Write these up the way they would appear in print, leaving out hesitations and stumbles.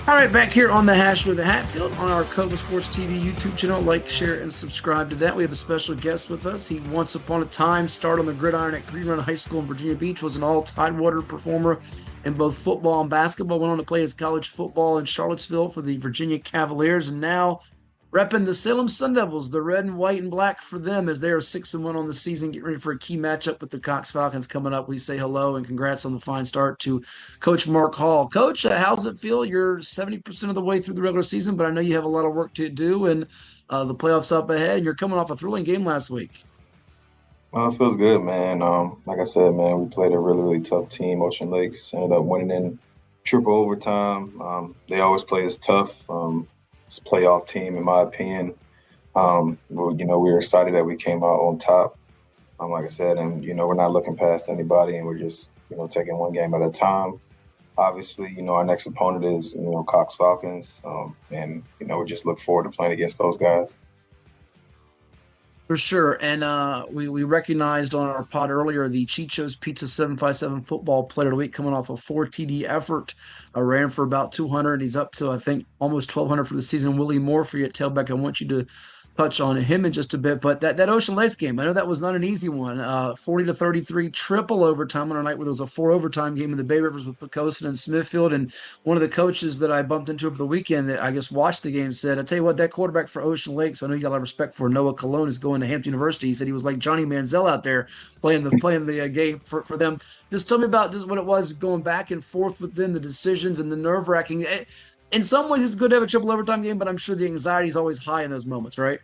All right, back here on the Hash with the Hatfield on our Cova Sports TV YouTube channel. Like, share, and subscribe to that. We have a special guest with us. He once upon a time started on the gridiron at Green Run High School in Virginia Beach, was an all-Tidewater performer in both football and basketball, went on to play his college football in Charlottesville for the Virginia Cavaliers, and now repping the Salem Sun Devils, the red and white and black for them as they are 6-1 on the season, getting ready for a key matchup with the Cox Falcons coming up. We say hello and congrats on the fine start to Coach Mark Hall. Coach, how's it feel? You're 70% of the way through the regular season, but I know you have a lot of work to do and the playoffs up ahead, and you're coming off a thrilling game last week. Well, it feels good, man. Like I said, man, we played a really, really tough team. Ocean Lakes ended up winning in triple overtime. They always play us tough. It's a playoff team, in my opinion. We were excited that we came out on top. Like I said, and we're not looking past anybody, and we're just taking one game at a time. Obviously, our next opponent is Cox Falcons, and we just look forward to playing against those guys. For sure. And we recognized on our pod earlier the Chicho's Pizza 757 football player of the week coming off a 4 TD effort. Ran for about 200. He's up to, I think, almost 1,200 for the season. Willie Moore for you at tailback. I want you to touch on him in just a bit. But that Ocean Lakes game, I know that was not an easy one. 40-33, triple overtime on a night where there was a 4 overtime game in the Bay Rivers with Pocosin and Smithfield. And one of the coaches that I bumped into over the weekend that I guess watched the game said, I tell you what, that quarterback for Ocean Lakes, I know you got a lot of respect for Noah Colon, is going to Hampton University. He said he was like Johnny Manziel out there playing the game for them. Just tell me about just what it was going back and forth within the decisions and the nerve wracking. In some ways, it's good to have a triple overtime game, but I'm sure the anxiety is always high in those moments, right?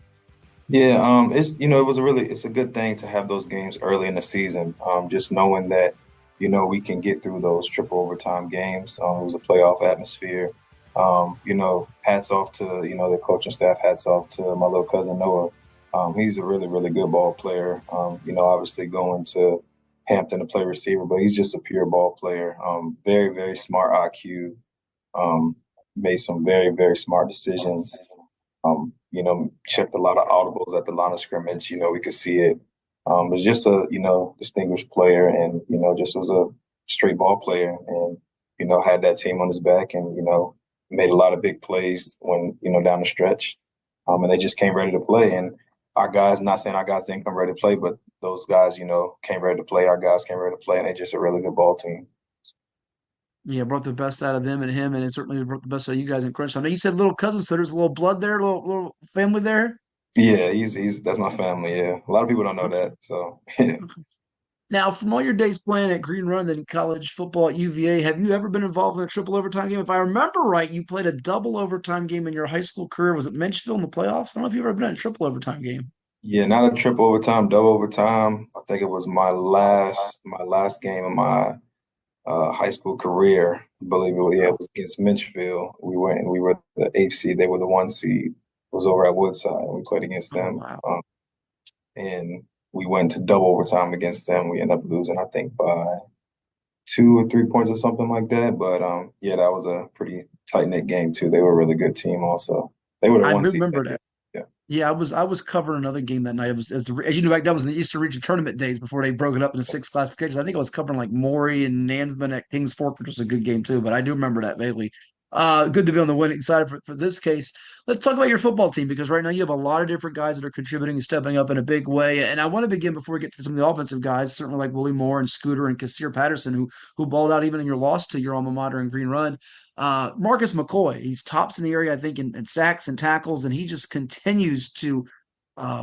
Yeah, it's a good thing to have those games early in the season. Just knowing that, we can get through those triple overtime games. It was a playoff atmosphere. Hats off to, the coaching staff, hats off to my little cousin Noah. He's a really, really good ball player. Obviously going to Hampton to play receiver, but he's just a pure ball player. Very, very smart IQ. Made some very, very smart decisions. Checked a lot of audibles at the line of scrimmage. We could see it. Was just a, distinguished player and, just was a straight ball player and, had that team on his back and, made a lot of big plays when, down the stretch. And they just came ready to play. And our guys, not saying our guys didn't come ready to play, but those guys, came ready to play. Our guys came ready to play and they're just a really good ball team. Yeah, brought the best out of them and him, and it certainly brought the best out of you guys in crunch. I know you said little cousin, so there's a little blood there, little family there. Yeah, he's that's my family. Yeah, a lot of people don't know Okay. that. So yeah. Now, from all your days playing at Green Run and college football at UVA, have you ever been involved in a triple overtime game? If I remember right, you played a double overtime game in your high school career. Was it Menchville in the playoffs? I don't know if you've ever been in a triple overtime game. Yeah, not a triple overtime, double overtime. I think it was my last game of my high school career. I believe yeah, it was against Mitchfield. We were the eighth seed. They were the one seed. It was over at Woodside. We played against Oh, them. wow. And we went to double overtime against them. We ended up losing, I think, by 2 or 3 points or something like that. But yeah, that was a pretty tight knit game too. They were a really good team also. They were the I one seed that remember year. that. Yeah. Yeah, I was covering another game that night. It was as you know back that was in the Eastern Region tournament days before they broke it up into 6 classifications. I think I was covering like Maury and Nansman at Kings Fork, which was a good game too. But I do remember that vaguely. Good to be on the winning side for this case. Let's talk about your football team because right now you have a lot of different guys that are contributing and stepping up in a big way. And I want to begin before we get to some of the offensive guys, certainly like Willie Moore and Scooter and Kassir Patterson, who balled out even in your loss to your alma mater in Green Run. Marcus McCoy, he's tops in the area, I think, in sacks and tackles, and he just continues to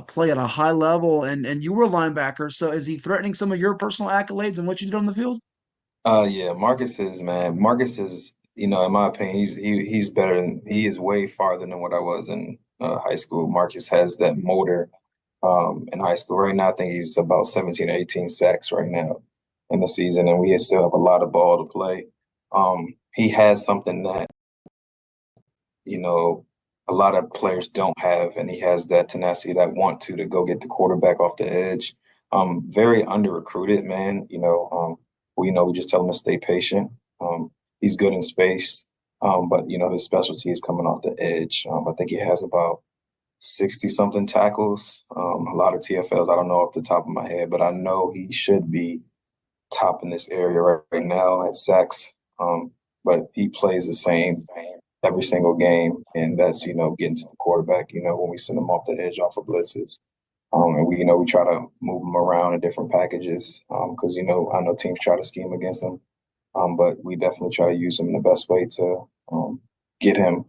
play at a high level. And you were a linebacker, so is he threatening some of your personal accolades and what you did on the field? Yeah, Marcus is, in my opinion, he's better than he is way farther than what I was in high school. Marcus has that motor in high school. Right now, I think he's about 17 or 18 sacks right now in the season, and we still have a lot of ball to play. He has something that, you know, a lot of players don't have, and he has that tenacity, that want to go get the quarterback off the edge. Very under recruited, man. We just tell him to stay patient. He's good in space, but his specialty is coming off the edge. I think he has about 60 something tackles, a lot of TFLs. I don't know off the top of my head, but I know he should be top in this area right now at sacks. But he plays the same. every single game, and that's getting to the quarterback. When we send them off the edge off of blitzes, and we try to move them around in different packages because I know teams try to scheme against them, but we definitely try to use him in the best way to get him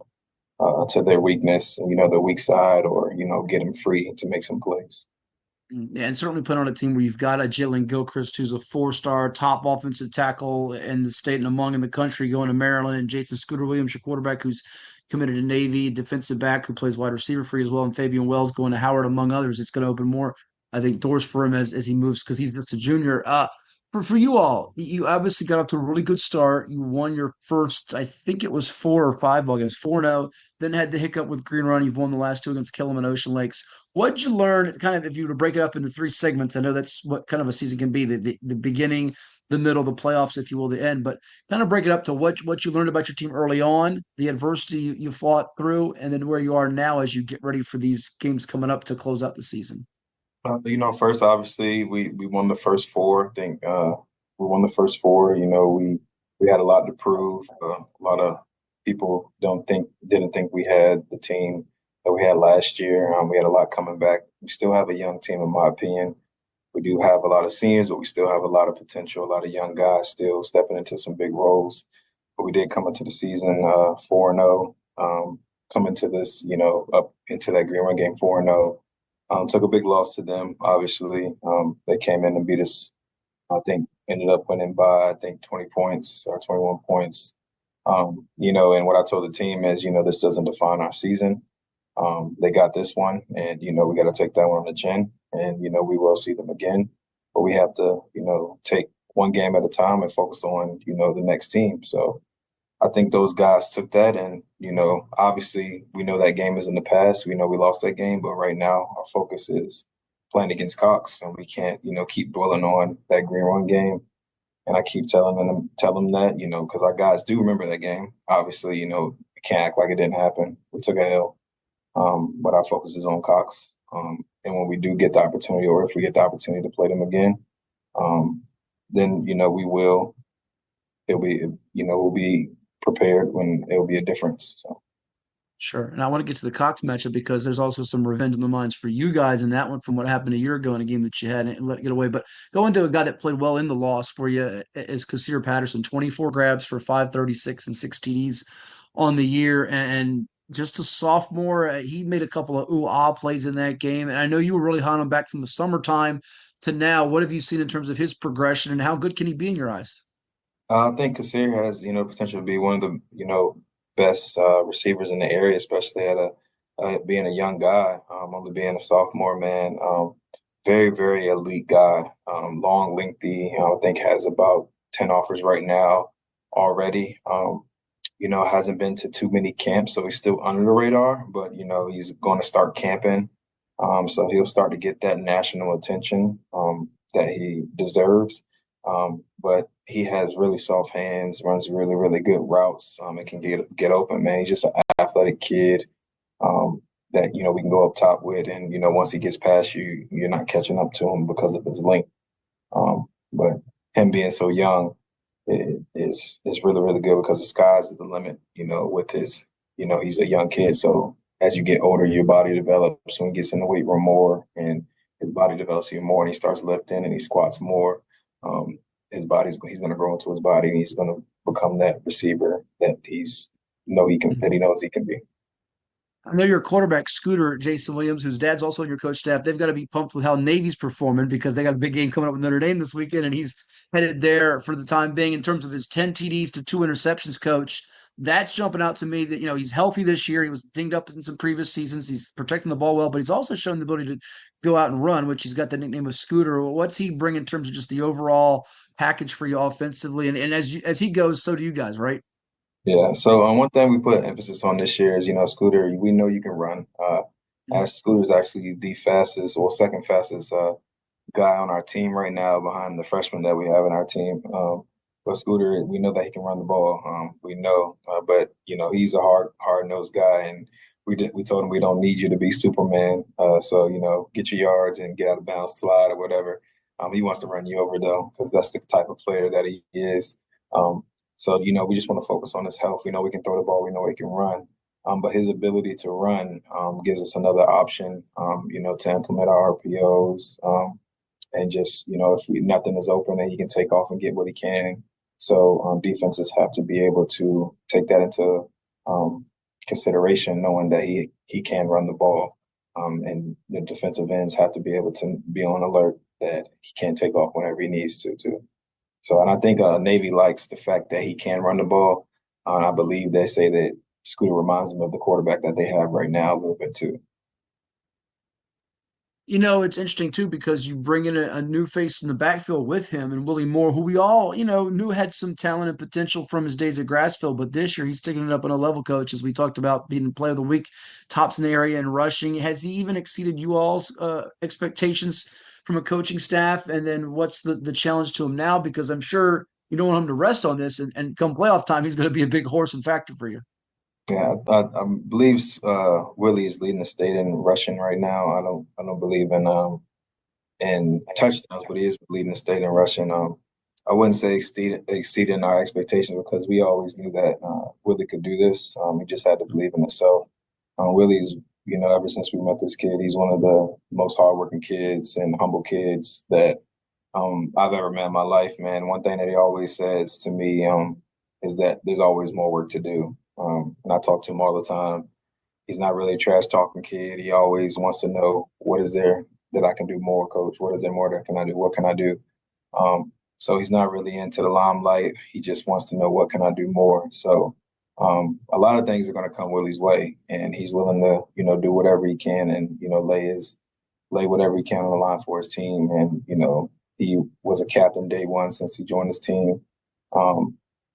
to their weakness, their weak side, or get him free to make some plays. Yeah, and certainly playing on a team where you've got a Jalen Gilchrist, who's a four-star top offensive tackle in the state and among in the country, going to Maryland, and Jason Scooter Williams, your quarterback, who's committed to Navy, defensive back who plays wide receiver for you as well, and Fabian Wells going to Howard, among others. It's going to open more, I think, doors for him as he moves because he's just a junior. For you all, you obviously got off to a really good start. You won your first, I think it was 4 or 5 ball games, 4-0, then had the hiccup with Green Run. You've won the last two against Killam and Ocean Lakes. What'd you learn, kind of, if you were to break it up into three segments? I know that's what kind of a season can be, the beginning, the middle, the playoffs, if you will, the end. But kind of break it up to what you learned about your team early on, the adversity you fought through, and then where you are now as you get ready for these games coming up to close out the season. First, obviously, we won the first four. I think we won the first four. We had a lot to prove. A lot of people didn't think we had the team that we had last year. We had a lot coming back. We still have a young team, in my opinion. We do have a lot of seniors, but we still have a lot of potential. A lot of young guys still stepping into some big roles. But we did come into the season 4-0. Come into this, up into that Green Run game 4-0. Took a big loss to them, obviously. They came in and beat us, I think, ended up winning by, I think, 20 points or 21 points. And what I told the team is, this doesn't define our season. They got this one, and, we got to take that one on the chin, and, we will see them again. But we have to, take one game at a time and focus on, the next team. So I think those guys took that, and obviously we know that game is in the past. We know we lost that game, but right now our focus is playing against Cox, and we can't keep dwelling on that Green Run game. And I keep tell them that because our guys do remember that game. Obviously, we can't act like it didn't happen. We took a L, but our focus is on Cox. And when we do get the opportunity, or if we get the opportunity to play them again, then we will. We'll be prepared when it'll be a difference. So. Sure. And I want to get to the Cox matchup because there's also some revenge in the minds for you guys in that one from what happened a year ago in a game that you had and let it get away. But going to a guy that played well in the loss for you is Kasir Patterson, 24 grabs for 536 and 6 TDs on the year. And just a sophomore, he made a couple of ooh-ah plays in that game. And I know you were really high on him back from the summertime to now. What have you seen in terms of his progression and how good can he be in your eyes? I think Kasir has, potential to be one of the, best receivers in the area, especially at being a young guy, only being a sophomore, man. Very, very elite guy. Long, lengthy. I think has about 10 offers right now already. Hasn't been to too many camps, so he's still under the radar. But he's going to start camping, so he'll start to get that national attention that he deserves. But he has really soft hands, runs really, really good routes, and can get open, man. He's just an athletic kid that, we can go up top with. And, once he gets past you, you're not catching up to him because of his length. But him being so young is really, really good because the sky's is the limit, with his, he's a young kid. So as you get older, your body develops when he gets in the weight room more, and his body develops even more, and he starts lifting and he squats more. He's going to grow into his body, and he's going to become that receiver that that he knows he can be. I know your quarterback, Scooter Jason Williams, whose dad's also on your coach staff. They've got to be pumped with how Navy's performing because they got a big game coming up with Notre Dame this weekend, and he's headed there for the time being in terms of his 10 TDs to 2 interceptions, coach. That's jumping out to me that, he's healthy this year. He was dinged up in some previous seasons. He's protecting the ball well, but he's also shown the ability to go out and run, which he's got the nickname of Scooter. What's he bring in terms of just the overall package for you offensively? And as he goes, so do you guys, right? Yeah. So one thing we put emphasis on this year is, Scooter, we know you can run. Scooter is actually the fastest or second fastest guy on our team right now behind the freshman that we have in our team. But Scooter, we know that he can run the ball. We know, but he's a hard-nosed guy, and we told him we don't need you to be Superman. So get your yards and get out of bounds, slide or whatever. He wants to run you over though, because that's the type of player that he is. So, we just want to focus on his health. We know we can throw the ball. We know he can run. But his ability to run gives us another option, to implement our RPOs. And just, if nothing is open, then he can take off and get what he can. So defenses have to be able to take that into consideration, knowing that he can run the ball. And the defensive ends have to be able to be on alert that he can take off whenever he needs to, too. So, and I think Navy likes the fact that he can run the ball. And I believe they say that Scooter reminds them of the quarterback that they have right now a little bit, too. It's interesting too because you bring in a new face in the backfield with him and Willie Moore, who we all, knew had some talent and potential from his days at Grassfield. But this year he's taking it up on a level, coach, as we talked about being player of the week, tops in the area and rushing. Has he even exceeded you all's expectations from a coaching staff? And then what's the challenge to him now? Because I'm sure you don't want him to rest on this and come playoff time, he's going to be a big horse and factor for you. Yeah, I believe Willie is leading the state in rushing right now. I don't believe in touchdowns, but he is leading the state in rushing. I wouldn't say exceeding our expectations because we always knew that Willie could do this. He just had to believe in himself. Willie's, ever since we met this kid, he's one of the most hardworking kids and humble kids that I've ever met in my life, man. One thing that he always says to me is that there's always more work to do. And I talk to him all the time. He's not really a trash talking kid. He always wants to know what is there that I can do more, coach? What is there more that can I do? What can I do? So he's not really into the limelight. He just wants to know what can I do more. So a lot of things are going to come Willie's way, and he's willing to, do whatever he can and, lay whatever he can on the line for his team. And, he was a captain day one since he joined his team.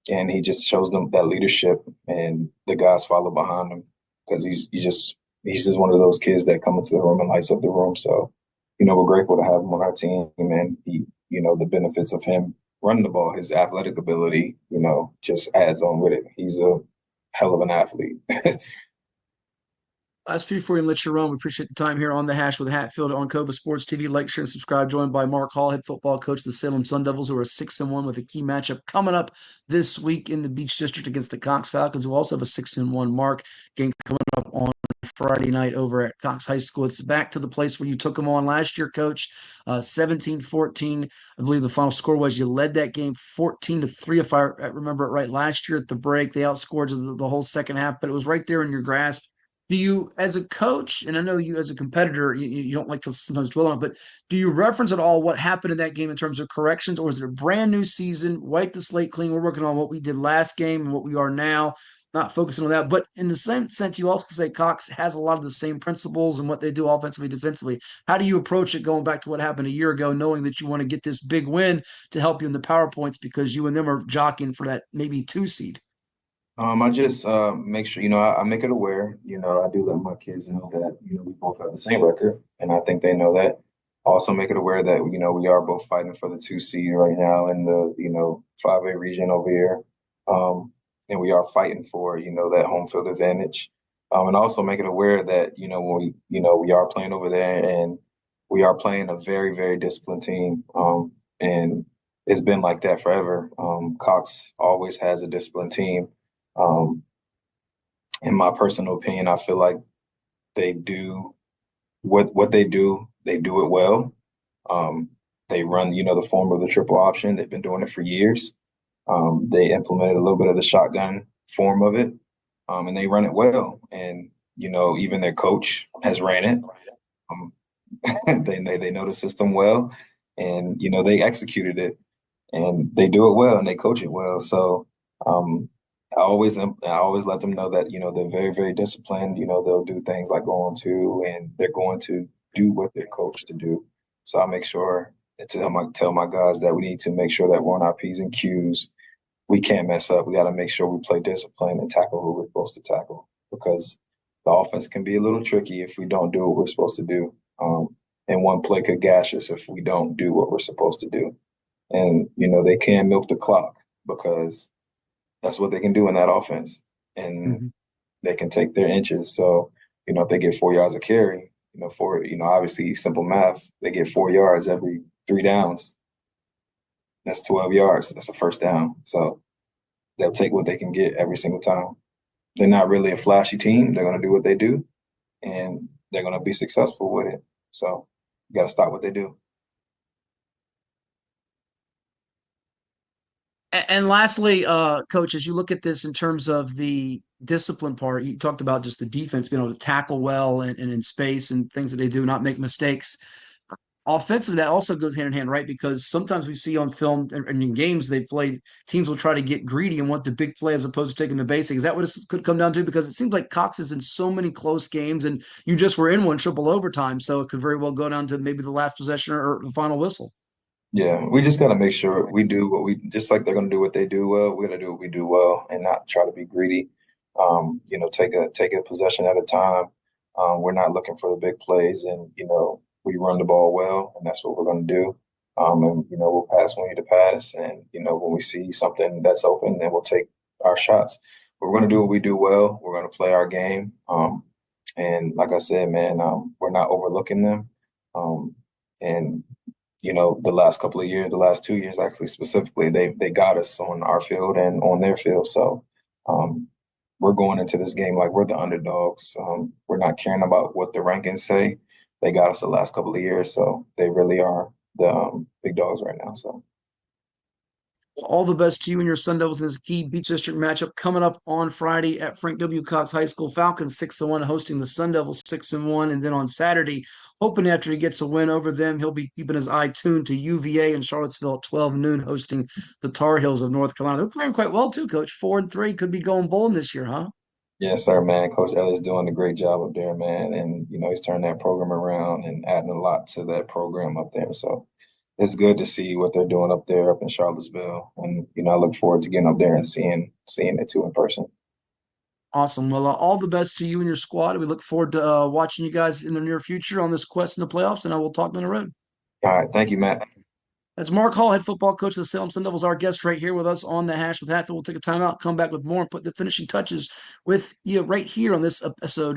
And he just shows them that leadership, and the guys follow behind him because he's just one of those kids that come into the room and lights up the room. So, we're grateful to have him on our team, and he, the benefits of him running the ball, his athletic ability, just adds on with it. He's a hell of an athlete. Last few for you and let you run. We appreciate the time here on the Hash with Hatfield on Cova Sports TV. Like, share, and subscribe. Joined by Mark Hall, head football coach of the Salem Sun Devils, who are 6-1 with a key matchup coming up this week in the Beach District against the Cox Falcons, who also have a 6-1 mark. Game coming up on Friday night over at Cox High School. It's back to the place where you took them on last year, coach. 17-14. I believe the final score was you led that game 14-3, if I remember it right. Last year at the break, they outscored the whole second half, but it was right there in your grasp. Do you, as a coach, and I know you as a competitor, you don't like to sometimes dwell on it, but do you reference at all what happened in that game in terms of corrections, or is it a brand new season? Wipe the slate clean. We're working on what we did last game and what we are now, not focusing on that. But in the same sense, you also say Cox has a lot of the same principles and what they do offensively, defensively. How do you approach it going back to what happened a year ago, knowing that you want to get this big win to help you in the PowerPoints because you and them are jockeying for that maybe 2 seed? I just make sure, I make it aware. I do let my kids know that, we both have the same record, and I think they know that. Also make it aware that, we are both fighting for the 2 seed right now in the, 5A region over here. And we are fighting for, that home field advantage. And also make it aware that, when we are playing over there and we are playing a very, very disciplined team. And it's been like that forever. Cox always has a disciplined team. In my personal opinion, I feel like they do what they do it well. They run, the form of the triple option. They've been doing it for years. They implemented a little bit of the shotgun form of it, and they run it well. And even their coach has ran it. Um, they know the system well, and they executed it, and they do it well, and they coach it well. So. I always let them know that they're very, very disciplined. They'll do things like going to, and they're going to do what they're coached to do. So I make sure to tell my guys that we need to make sure that we're on our P's and Q's. We can't mess up. We got to make sure we play discipline and tackle who we're supposed to tackle, because the offense can be a little tricky if we don't do what we're supposed to do. And one play could gash us if we don't do what we're supposed to do. And they can milk the clock because that's what they can do in that offense, and they can take their inches. So, if they get 4 yards of carry, obviously simple math, they get 4 yards every 3 downs. That's 12 yards. That's a first down. So they'll take what they can get every single time. They're not really a flashy team. They're going to do what they do, and they're going to be successful with it. So you got to stop what they do. And lastly, coach, as you look at this in terms of the discipline part, you talked about just the defense being able to tackle well and in space and things that they do, not make mistakes. Offensive, that also goes hand in hand, right? Because sometimes we see on film and in games they played, teams will try to get greedy and want the big play as opposed to taking the basic. Is that what it could come down to? Because it seems like Cox is in so many close games, and you just were in one triple overtime, so it could very well go down to maybe the last possession or the final whistle. Yeah, we just got to make sure we do what we just like they're going to do what they do well. We got to do what we do well and not try to be greedy. Take a possession at a time. We're not looking for the big plays, and we run the ball well, and that's what we're going to do. And we'll pass when we need to pass, and when we see something that's open, then we'll take our shots. But we're going to do what we do well. We're going to play our game. And like I said, man, we're not overlooking them. And the last couple of years, the last 2 years actually specifically, they got us on our field and on their field. So we're going into this game like we're the underdogs. We're not caring about what the rankings say. They got us the last couple of years, so they really are the big dogs right now. So All the best to you and your Sun Devils in this key Beach District matchup coming up on Friday at Frank W. Cox High School. Falcons 6-1 hosting the Sun Devils 6-1, and then on Saturday, hoping after he gets a win over them, he'll be keeping his eye tuned to UVA in Charlottesville at 12 noon, hosting the Tar Heels of North Carolina. They're playing quite well too, Coach. 4-3 could be going bold this year, huh? yes, sir, man. Coach Elliott's doing a great job up there, man, and he's turned that program around and adding a lot to that program up there. So it's good to see what they're doing up there up in Charlottesville, and I look forward to getting up there and seeing it too in person. Awesome. Well, all the best to you and your squad. We look forward to watching you guys in the near future on this quest in the playoffs, and I will talk down the road. All right, thank you, Matt. That's Mark Hall, head football coach of the Salem Sun Devils, our guest right here with us on the Hash with Hatfield. We'll take a timeout, come back with more, and put the finishing touches with you right here on this episode